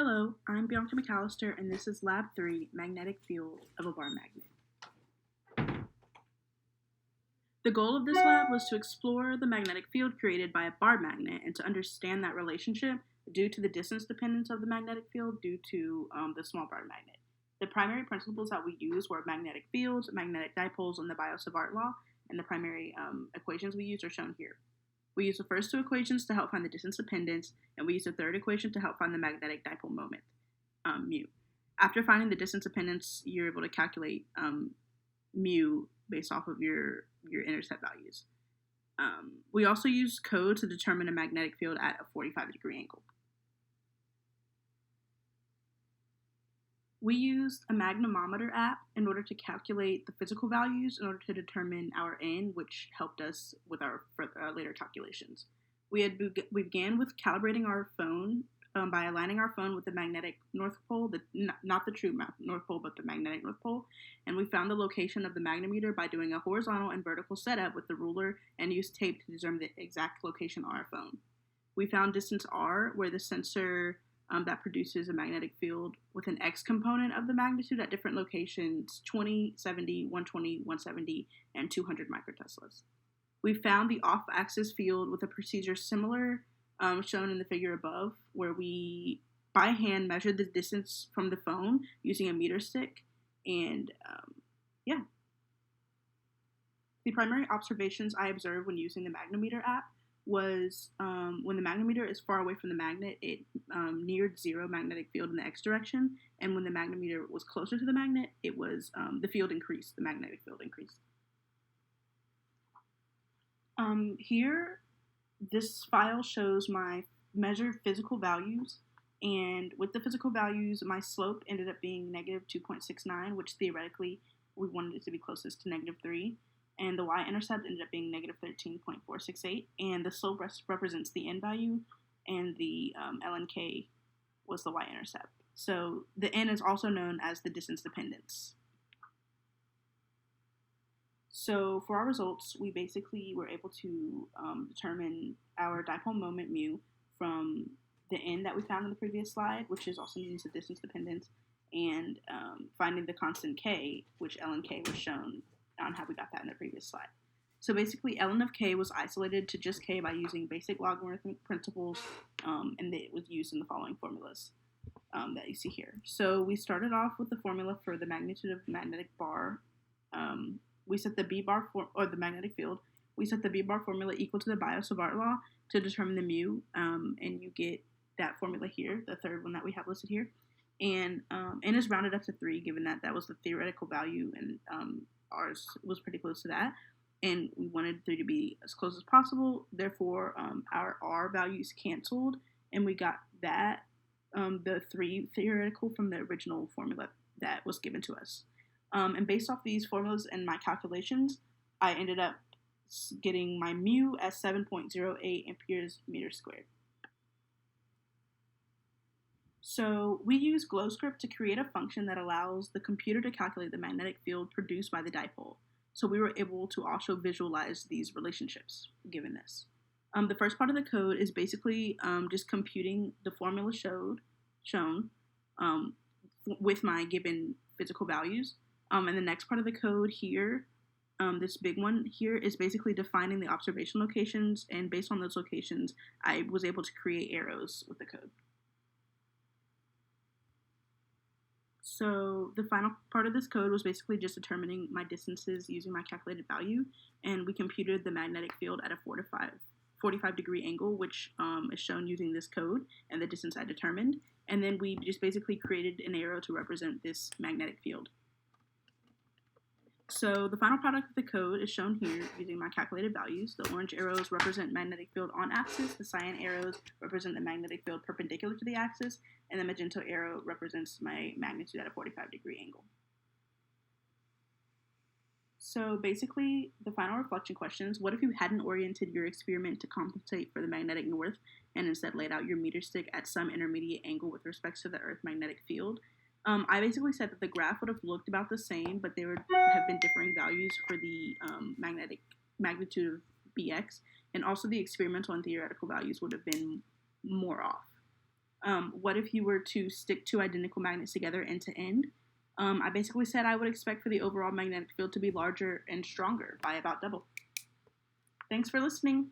Hello, I'm Bianca McAllister, and this is Lab 3, Magnetic Field of a Bar Magnet. The goal of this lab was to explore the magnetic field created by a bar magnet and to understand that relationship due to the distance dependence of the magnetic field due to the small bar magnet. The primary principles that we used were magnetic fields, magnetic dipoles, and the Biot-Savart law, and the primary equations we used are shown here. We used the first two equations to help find the distance dependence, and we used the third equation to help find the magnetic dipole moment, mu. After finding the distance dependence, you're able to calculate mu based off of your intercept values. We also used code to determine a magnetic field at a 45-degree angle. We used a magnetometer app in order to calculate the physical values in order to determine our N, which helped us with our later calculations. We began with calibrating our phone by aligning our phone with the magnetic north pole, not the true north pole, but the magnetic north pole, and we found the location of the magnetometer by doing a horizontal and vertical setup with the ruler and used tape to determine the exact location on our phone. We found distance R, where the sensor that produces a magnetic field with an X component of the magnitude at different locations, 20, 70, 120, 170, and 200 microteslas. We found the off-axis field with a procedure similar shown in the figure above, where we, by hand, measured the distance from the phone using a meter stick, and The primary observations I observed when using the magnetometer app was when the magnetometer is far away from the magnet, it neared zero magnetic field in the X direction, and when the magnetometer was closer to the magnet, it was the field increased, the magnetic field increased. Here, this file shows my measured physical values, and with the physical values, my slope ended up being negative 2.69, which theoretically we wanted it to be closest to negative 3. And the y-intercept ended up being negative 13.468, and the slope represents the n value, and the lnk was the y-intercept. So the n is also known as the distance dependence. So for our results, we basically were able to determine our dipole moment mu from the n that we found in the previous slide, which is also known as the distance dependence, and finding the constant k, which lnk was shown on how we got that in the previous slide. So basically, ln of k was isolated to just k by using basic logarithmic principles, and it was used in the following formulas that you see here. So we started off with the formula for the magnitude of the magnetic bar. We set the b bar or the magnetic field. We set the b bar formula equal to the Biot-Savart law to determine the mu, and you get that formula here, the third one that we have listed here. And n is rounded up to 3, given that that was the theoretical value, and ours was pretty close to that, and we wanted 3 to be as close as possible. Therefore, our R values canceled, and we got that, the 3 theoretical from the original formula that was given to us. And based off these formulas and my calculations, I ended up getting my mu as 7.08 amperes meters squared. So we use GlowScript to create a function that allows the computer to calculate the magnetic field produced by the dipole. So we were able to also visualize these relationships given this. The first part of the code is basically just computing the formula shown with my given physical values. And the next part of the code here, this big one here, is basically defining the observation locations, and based on those locations, I was able to create arrows with the code. So the final part of this code was basically just determining my distances using my calculated value, and we computed the magnetic field at a 45-degree angle, which is shown using this code and the distance I determined, and then we just basically created an arrow to represent this magnetic field. So the final product of the code is shown here using my calculated values. The orange arrows represent magnetic field on axis, the cyan arrows represent the magnetic field perpendicular to the axis, and the magenta arrow represents my magnitude at a 45-degree angle. So basically, the final reflection question is, what if you hadn't oriented your experiment to compensate for the magnetic north and instead laid out your meter stick at some intermediate angle with respect to the Earth magnetic field? I basically said that the graph would have looked about the same, but there would have been differing values for the magnetic magnitude of Bx, and also the experimental and theoretical values would have been more off. What if you were to stick two identical magnets together end to end? I basically said I would expect for the overall magnetic field to be larger and stronger by about double. Thanks for listening.